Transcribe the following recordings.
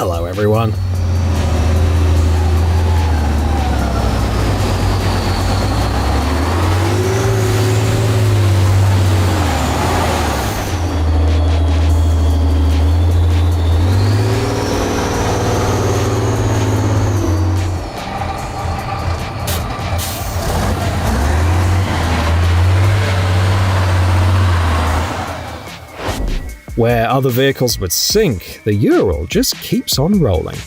Hello everyone. Where other vehicles would sink, the Ural just keeps on rolling.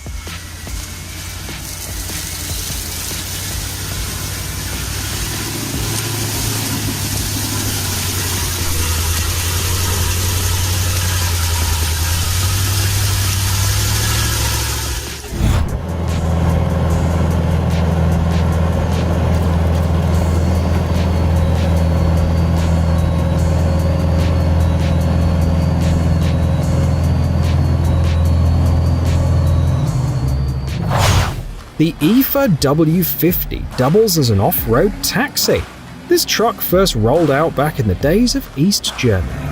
The EFA W50 doubles as an off-road taxi. This truck first rolled out back in the days of East Germany.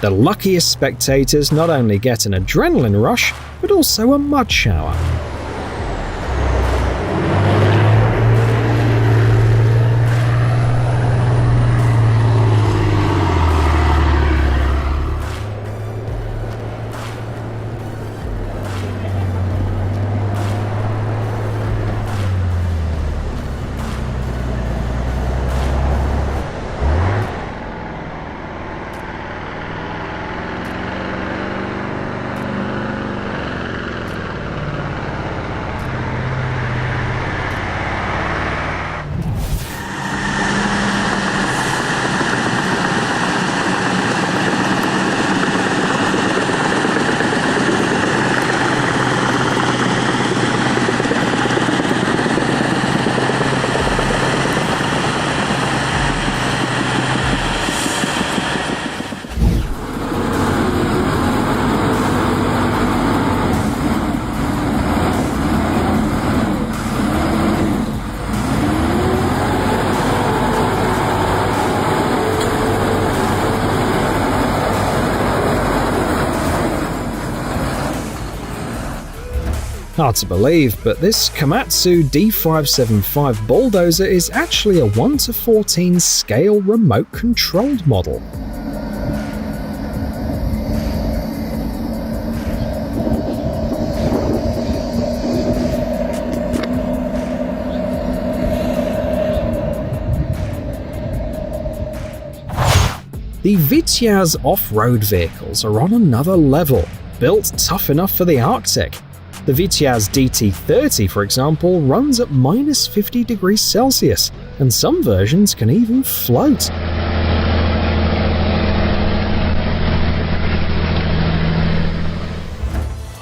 The luckiest spectators not only get an adrenaline rush, but also a mud shower. Hard to believe, but this Komatsu D575 bulldozer is actually a 1:14 scale remote-controlled model. The Vitiaz off-road vehicles are on another level, built tough enough for the Arctic. The Vitiaz DT30, for example, runs at minus 50 degrees Celsius, and some versions can even float.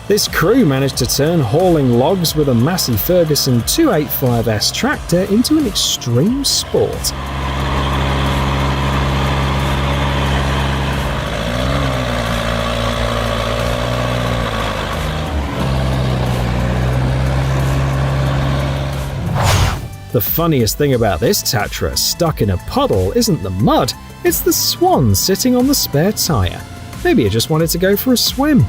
This crew managed to turn hauling logs with a Massey Ferguson 285S tractor into an extreme sport. The funniest thing about this Tatra stuck in a puddle isn't the mud, it's the swan sitting on the spare tyre. Maybe it just wanted to go for a swim.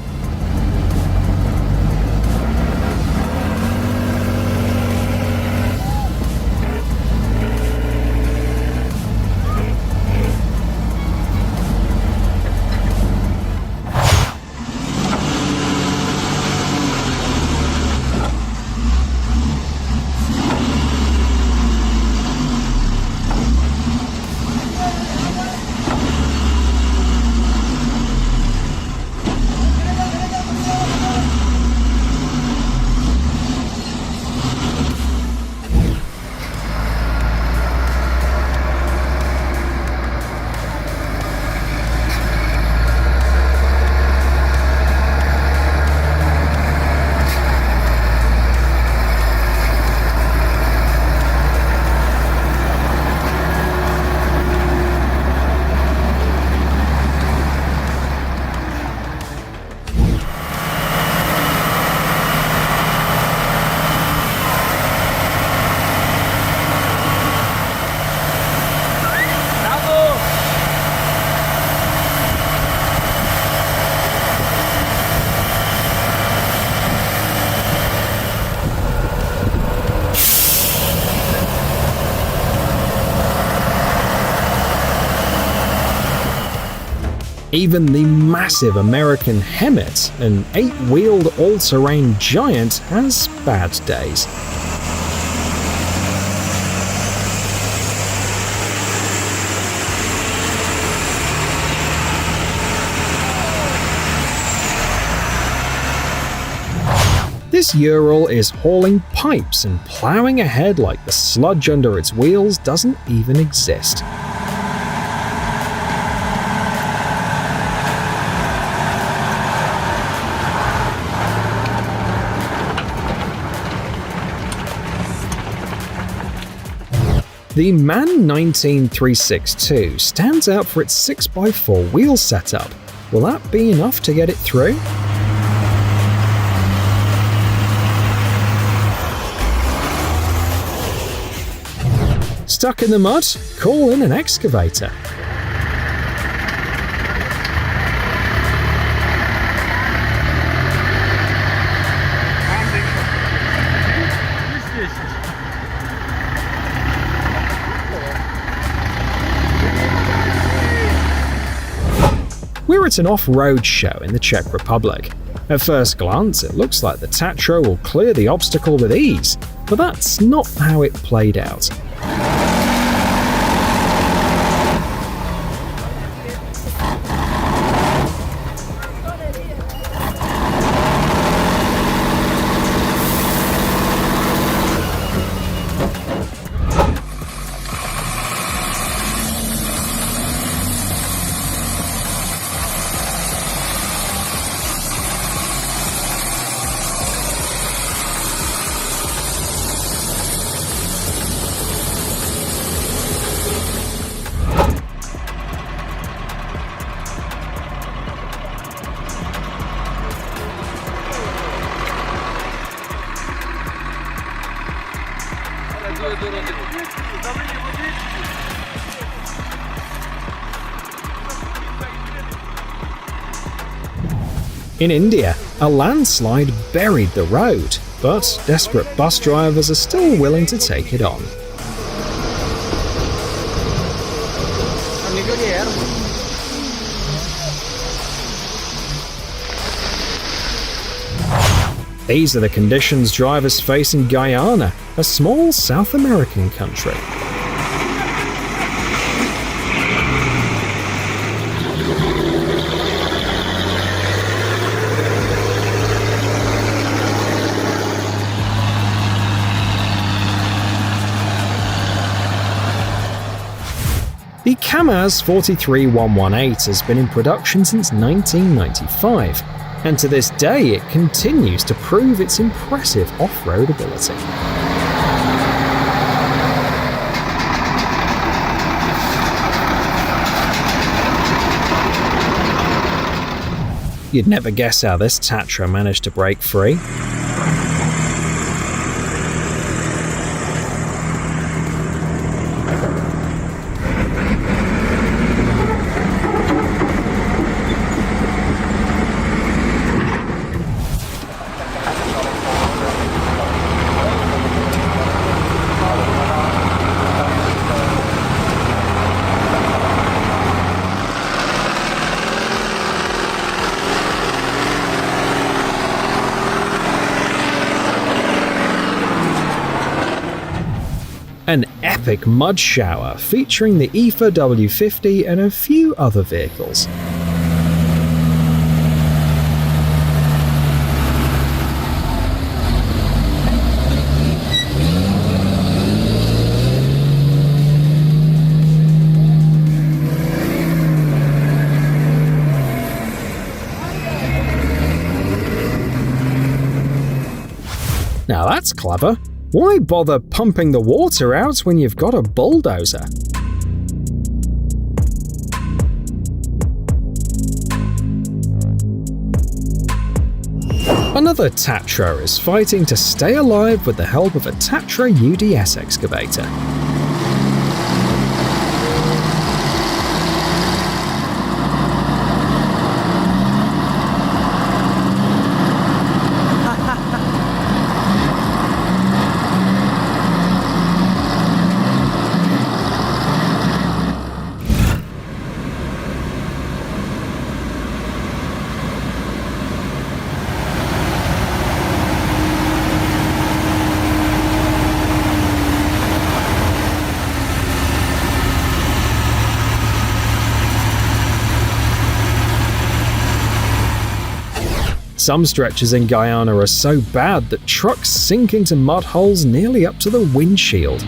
Even the massive American Hemet, an 8-wheeled all-terrain giant, has bad days. This Ural is hauling pipes and ploughing ahead like the sludge under its wheels doesn't even exist. The MAN 19362 stands out for its 6x4 wheel setup. Will that be enough to get it through? Stuck in the mud? Call in an excavator. We're at an off-road show in the Czech Republic. At first glance, it looks like the Tatra will clear the obstacle with ease, but that's not how it played out. In India, a landslide buried the road, but desperate bus drivers are still willing to take it on. These are the conditions drivers face in Guyana, a small South American country. The KAMAZ 43118 has been in production since 1995, and to this day it continues to prove its impressive off-road ability. You'd never guess how this Tatra managed to break free. An epic mud shower featuring the EFA W50 and a few other vehicles. Now that's clever. Why bother pumping the water out when you've got a bulldozer? Another Tatra is fighting to stay alive with the help of a Tatra UDS excavator. Some stretches in Guyana are so bad that trucks sink into mud holes nearly up to the windshield.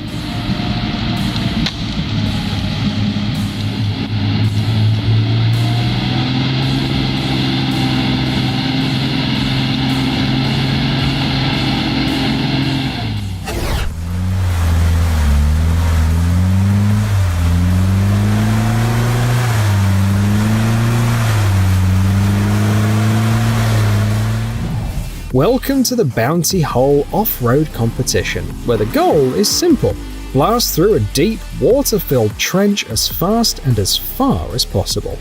Welcome to the Bounty Hole off-road competition, where the goal is simple: blast through a deep, water-filled trench as fast and as far as possible.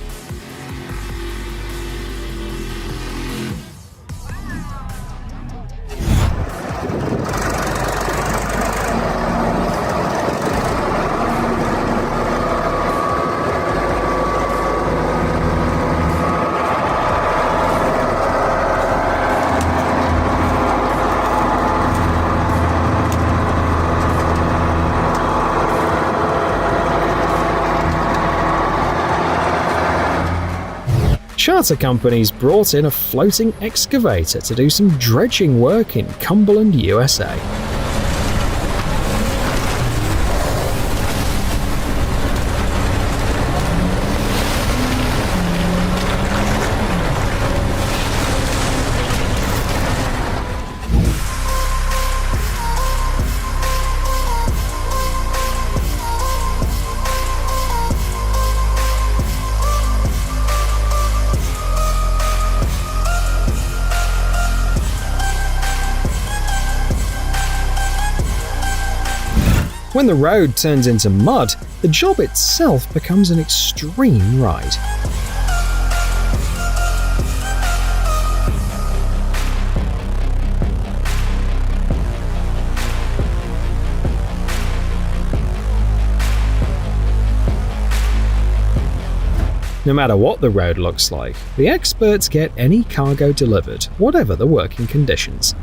Charter companies brought in a floating excavator to do some dredging work in Cumberland, USA. When the road turns into mud, the job itself becomes an extreme ride. No matter what the road looks like, the experts get any cargo delivered, whatever the working conditions.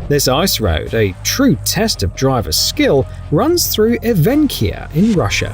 This ice road, a true test of driver skill, runs through Evenkia in Russia.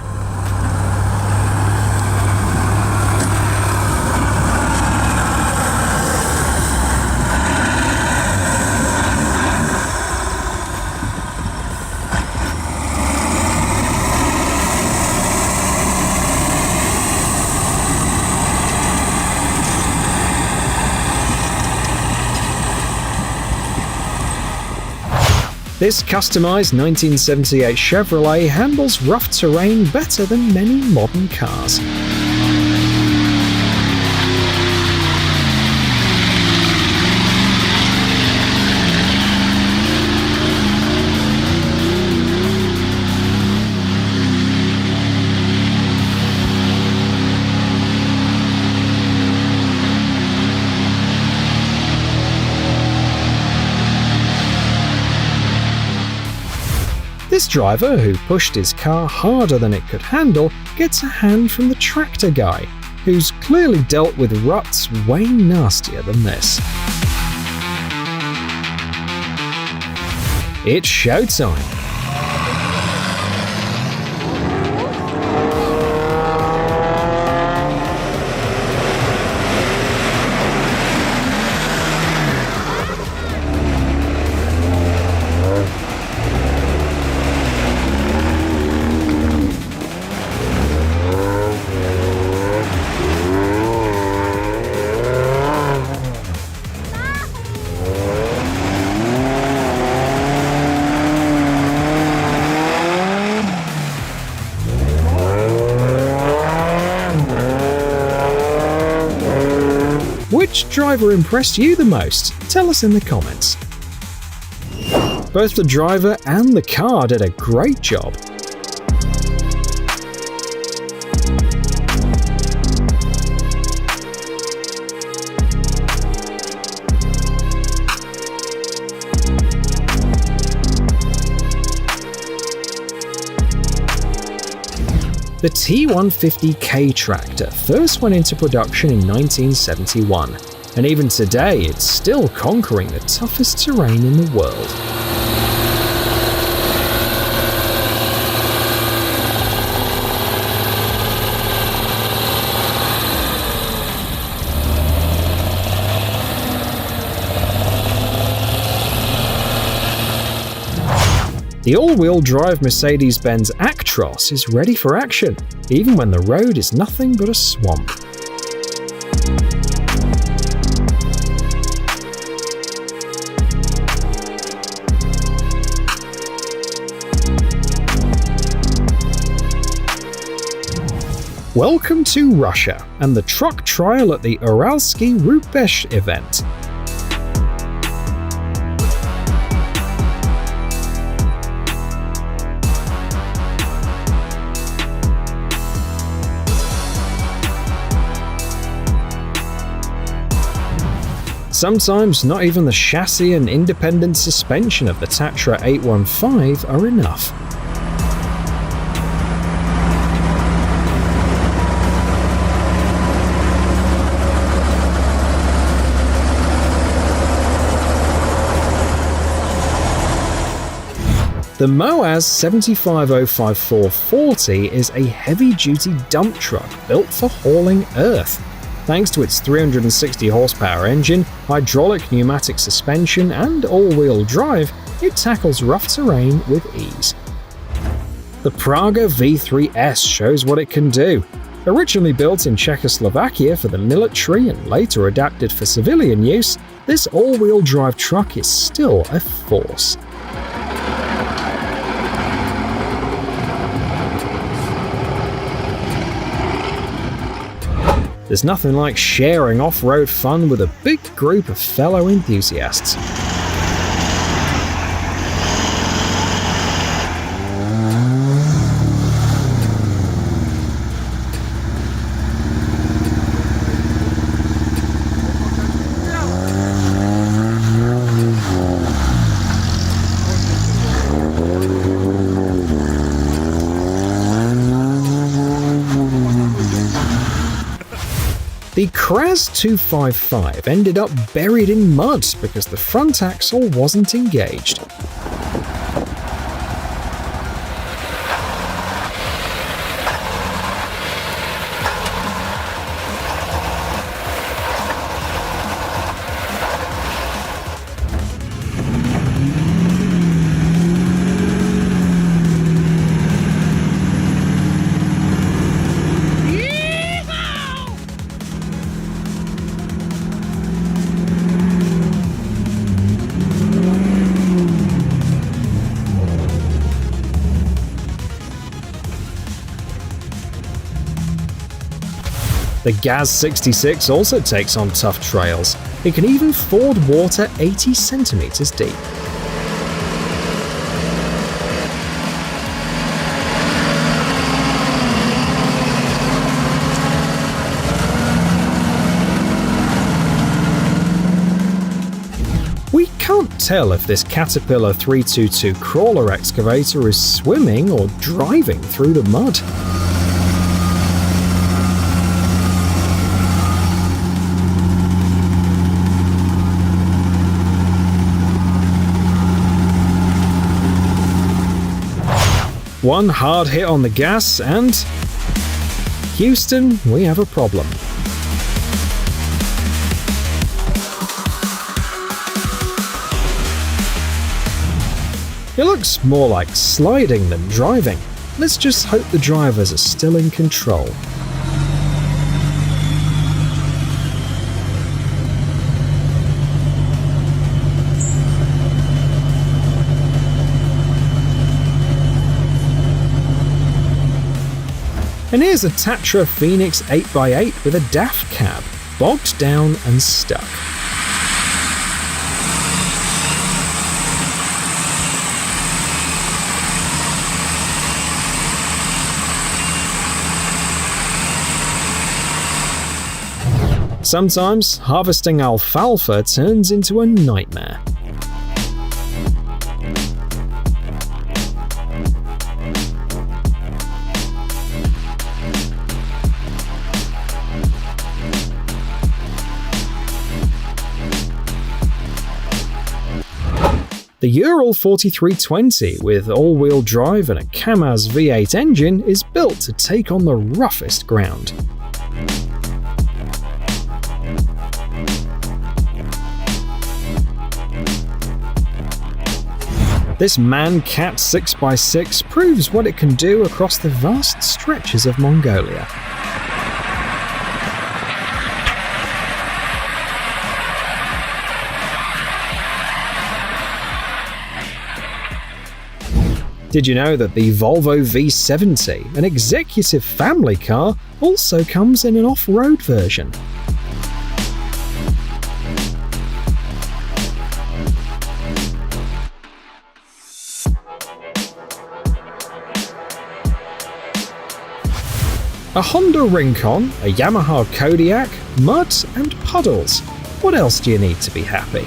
This customized 1978 Chevrolet handles rough terrain better than many modern cars. This driver, who pushed his car harder than it could handle, gets a hand from the tractor guy, who's clearly dealt with ruts way nastier than this. It's showtime! Which driver impressed you the most? Tell us in the comments. Both the driver and the car did a great job. The T150K tractor first went into production in 1971, and even today it's still conquering the toughest terrain in the world. The all-wheel drive Mercedes-Benz Actros is ready for action, even when the road is nothing but a swamp. Welcome to Russia and the truck trial at the Uralsky Rubesh event. Sometimes not even the chassis and independent suspension of the Tatra 815 are enough. The Moaz 7505-440 is a heavy-duty dump truck built for hauling earth. Thanks to its 360 horsepower engine, hydraulic pneumatic suspension, and all-wheel drive, it tackles rough terrain with ease. The Praga V3S shows what it can do. Originally built in Czechoslovakia for the military and later adapted for civilian use, this all-wheel drive truck is still a force. There's nothing like sharing off-road fun with a big group of fellow enthusiasts. The Kraz 255 ended up buried in mud because the front axle wasn't engaged. The Gaz 66 also takes on tough trails. It can even ford water 80 centimeters deep. We can't tell if this Caterpillar 322 crawler excavator is swimming or driving through the mud. One hard hit on the gas and… Houston, we have a problem. It looks more like sliding than driving. Let's just hope the drivers are still in control. And here's a Tatra Phoenix 8x8 with a DAF cab, bogged down and stuck. Sometimes, harvesting alfalfa turns into a nightmare. The Ural 4320, with all-wheel drive and a KAMAZ V8 engine, is built to take on the roughest ground. This MAN-CAT 6x6 proves what it can do across the vast stretches of Mongolia. Did you know that the Volvo V70, an executive family car, also comes in an off-road version? A Honda Rincon, a Yamaha Kodiaq, mud and puddles. What else do you need to be happy?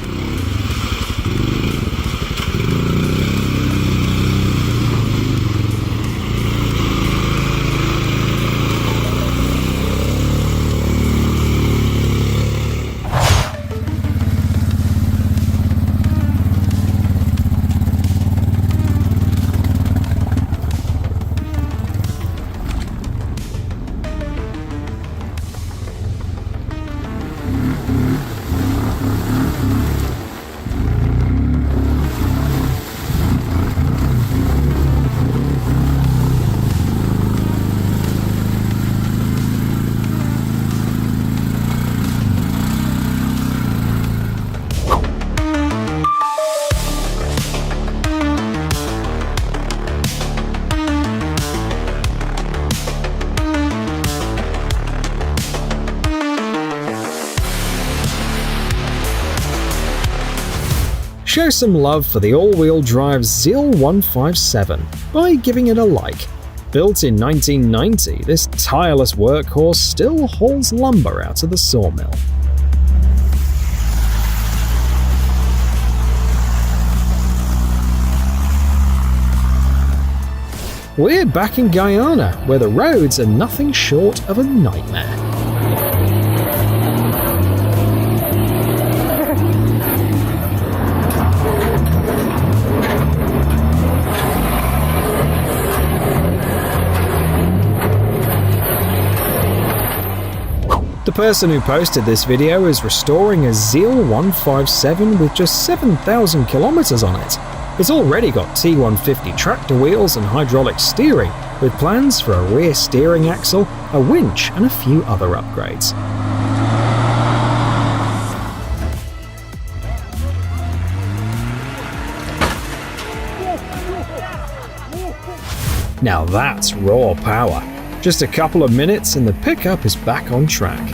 Show some love for the all-wheel drive ZEAL 157 by giving it a like. Built in 1990, this tireless workhorse still hauls lumber out of the sawmill. We're back in Guyana, where the roads are nothing short of a nightmare. The person who posted this video is restoring a ZEAL 157 with just 7,000 kilometers on it. It's already got T150 tractor wheels and hydraulic steering, with plans for a rear steering axle, a winch, and a few other upgrades. Now that's raw power. Just a couple of minutes and the pickup is back on track.